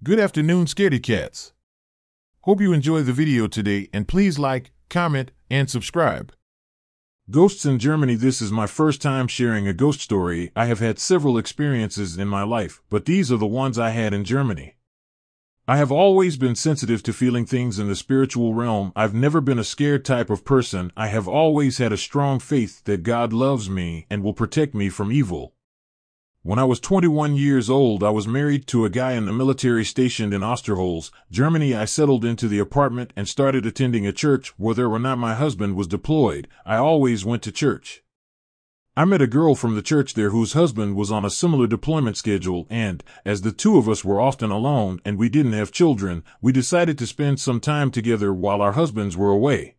Good afternoon, scaredy cats. Hope you enjoy the video today, and please like, comment, and subscribe. Ghosts in Germany. This is my first time sharing a ghost story. I have had several experiences in my life, but these are the ones I had in Germany. I have always been sensitive to feeling things in the spiritual realm. I've never been a scared type of person. I have always had a strong faith that God loves me and will protect me from evil. When I was 21 years old, I was married to a guy in the military stationed in Osterholz, Germany. I settled into the apartment and started attending a church. Whether or not my husband was deployed, I always went to church. I met a girl from the church there whose husband was on a similar deployment schedule, and, as the two of us were often alone and we didn't have children, we decided to spend some time together while our husbands were away.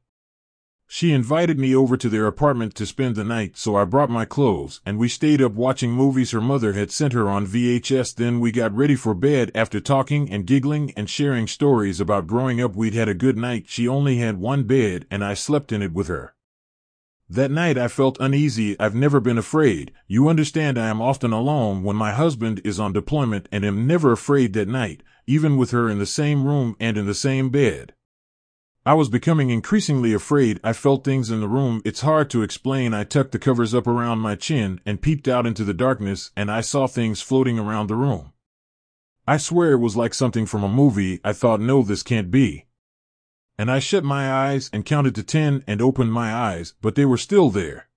She invited me over to their apartment to spend the night, so I brought my clothes, and we stayed up watching movies her mother had sent her on VHS. Then we got ready for bed. After talking and giggling and sharing stories about growing up, we'd had a good night. She only had one bed, and I slept in it with her. That night I felt uneasy. I've never been afraid. You understand, I am often alone when my husband is on deployment and am never afraid that night, even with her in the same room and in the same bed. I was becoming increasingly afraid. I felt things in the room. It's hard to explain. I tucked the covers up around my chin and peeped out into the darkness, and I saw things floating around the room. I swear it was like something from a movie. I thought, no, this can't be. And I shut my eyes and counted to 10 and opened my eyes, but they were still there.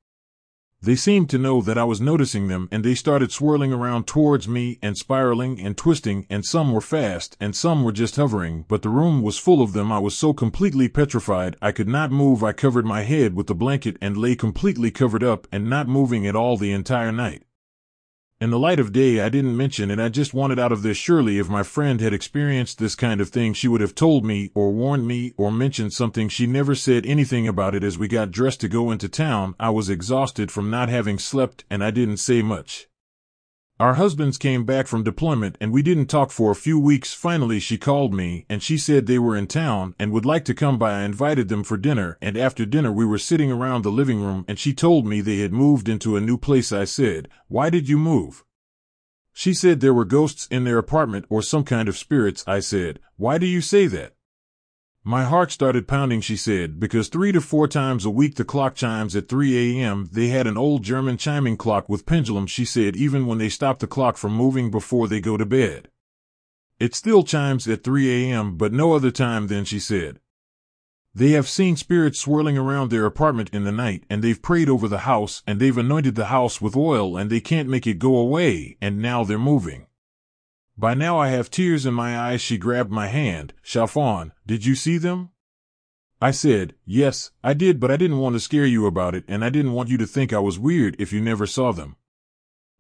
They seemed to know that I was noticing them, and they started swirling around towards me and spiraling and twisting, and some were fast and some were just hovering, but the room was full of them. I was so completely petrified I could not move. I covered my head with the blanket and lay completely covered up and not moving at all the entire night. In the light of day, I didn't mention it. I just wanted out of this. Surely if my friend had experienced this kind of thing, she would have told me or warned me or mentioned something. She never said anything about it. As we got dressed to go into town, I was exhausted from not having slept, and I didn't say much. Our husbands came back from deployment and we didn't talk for a few weeks. Finally she called me and she said they were in town and would like to come by. I invited them for dinner, and after dinner we were sitting around the living room and she told me they had moved into a new place. I said, "Why did you move?" She said there were ghosts in their apartment or some kind of spirits. I said, "Why do you say that?" My heart started pounding. She said, "Because 3 to 4 times a week the clock chimes at 3 a.m. They had an old German chiming clock with pendulum." She said even when they stop the clock from moving before they go to bed, it still chimes at 3 a.m. but no other time then. She said, "They have seen spirits swirling around their apartment in the night, and they've prayed over the house, and they've anointed the house with oil, and they can't make it go away, and now they're moving." By now I have tears in my eyes. She grabbed my hand. "Stefan, did you see them?" I said, "Yes, I did, but I didn't want to scare you about it, and I didn't want you to think I was weird if you never saw them."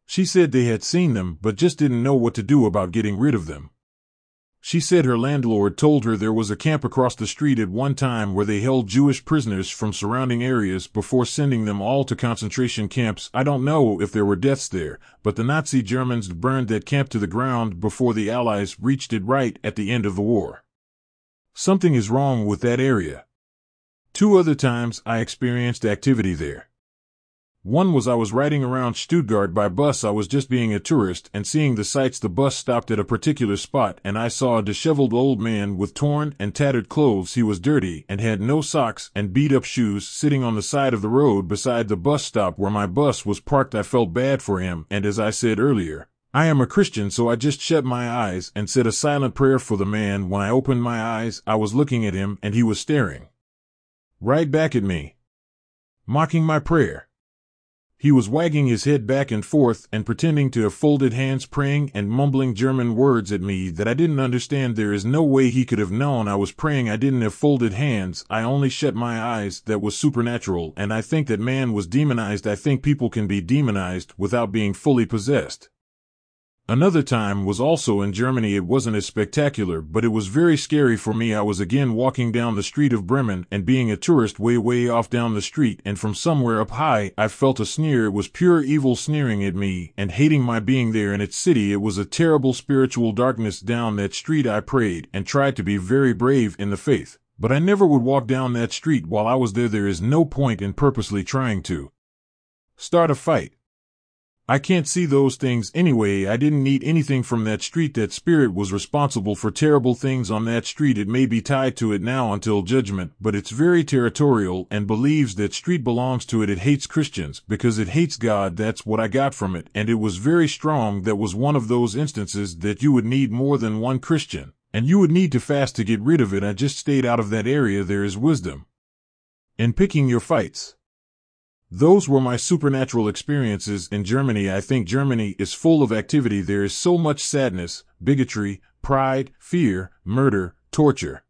She said they had seen them, but just didn't know what to do about getting rid of them. She said her landlord told her there was a camp across the street at one time where they held Jewish prisoners from surrounding areas before sending them all to concentration camps. I don't know if there were deaths there, but the Nazi Germans burned that camp to the ground before the Allies reached it right at the end of the war. Something is wrong with that area. 2 other times I experienced activity there. One was I was riding around Stuttgart by bus. I was just being a tourist and seeing the sights. The bus stopped at a particular spot and I saw a disheveled old man with torn and tattered clothes. He was dirty and had no socks and beat up shoes sitting on the side of the road beside the bus stop where my bus was parked. I felt bad for him, and as I said earlier, I am a Christian, so I just shut my eyes and said a silent prayer for the man. When I opened my eyes, I was looking at him and he was staring right back at me, mocking my prayer. He was wagging his head back and forth and pretending to have folded hands, praying and mumbling German words at me that I didn't understand. There is no way he could have known I was praying. I didn't have folded hands. I only shut my eyes. That was supernatural, and I think that man was demonized. I think people can be demonized without being fully possessed. Another time was also in Germany. It wasn't as spectacular, but it was very scary for me. I was again walking down the street of Bremen and being a tourist way off down the street, and from somewhere up high I felt a sneer. It was pure evil sneering at me and hating my being there in its city. It was a terrible spiritual darkness down that street. I prayed and tried to be very brave in the faith, but I never would walk down that street while I was there. There is no point in purposely trying to start a fight. I can't see those things anyway. I didn't need anything from that street. That spirit was responsible for terrible things on that street. It may be tied to it now until judgment, but it's very territorial and believes that street belongs to it. It hates Christians because it hates God. That's what I got from it, and it was very strong. That was one of those instances that you would need more than one Christian, and you would need to fast to get rid of it. I just stayed out of that area. There is wisdom in picking your fights. Those were my supernatural experiences in Germany. I think Germany is full of activity. There is so much sadness, bigotry, pride, fear, murder, torture.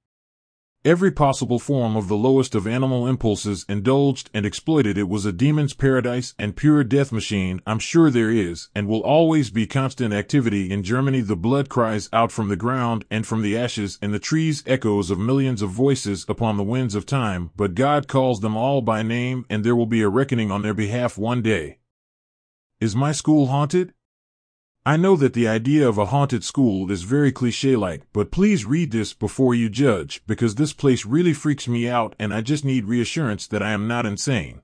Every possible form of the lowest of animal impulses indulged and exploited. It was a demon's paradise and pure death machine. I'm sure there is and will always be constant activity in Germany. The blood cries out from the ground and from the ashes, and the trees echoes of millions of voices upon the winds of time, but God calls them all by name, and there will be a reckoning on their behalf one day. Is my school haunted? I know that the idea of a haunted school is very cliché-like, but please read this before you judge, because this place really freaks me out and I just need reassurance that I am not insane.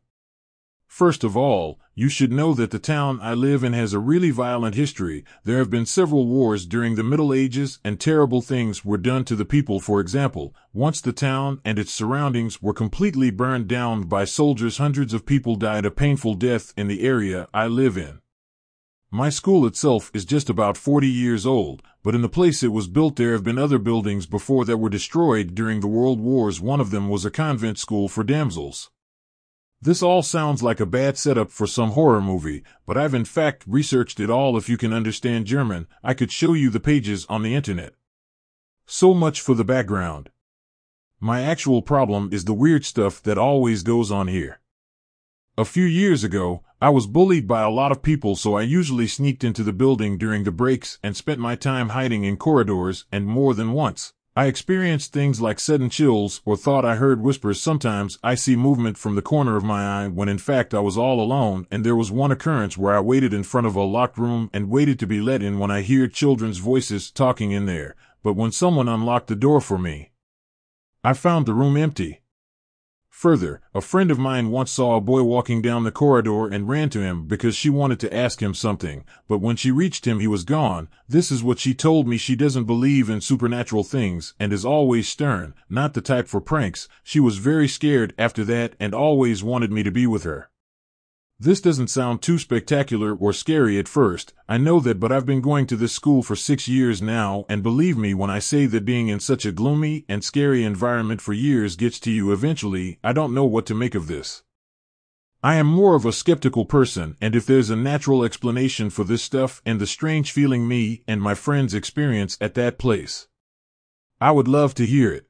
First of all, you should know that the town I live in has a really violent history. There have been several wars during the Middle Ages and terrible things were done to the people. For example, once the town and its surroundings were completely burned down by soldiers. Hundreds of people died a painful death in the area I live in. My school itself is just about 40 years old, but in the place it was built there have been other buildings before that were destroyed during the World Wars. One of them was a convent school for damsels. This all sounds like a bad setup for some horror movie, but I've in fact researched it all. If you can understand German, I could show you the pages on the internet. So much for the background. My actual problem is the weird stuff that always goes on here. A few years ago, I was bullied by a lot of people, so I usually sneaked into the building during the breaks and spent my time hiding in corridors, and more than once, I experienced things like sudden chills or thought I heard whispers. Sometimes I see movement from the corner of my eye when in fact I was all alone, and there was one occurrence where I waited in front of a locked room and waited to be let in when I heard children's voices talking in there, but when someone unlocked the door for me, I found the room empty. Further, a friend of mine once saw a boy walking down the corridor and ran to him because she wanted to ask him something, but when she reached him he was gone. This is what she told me. She doesn't believe in supernatural things and is always stern, not the type for pranks. She was very scared after that and always wanted me to be with her. This doesn't sound too spectacular or scary at first, I know that, but I've been going to this school for 6 years now, and believe me when I say that being in such a gloomy and scary environment for years gets to you eventually. I don't know what to make of this. I am more of a skeptical person, and if there's a natural explanation for this stuff and the strange feeling me and my friends experience at that place, I would love to hear it.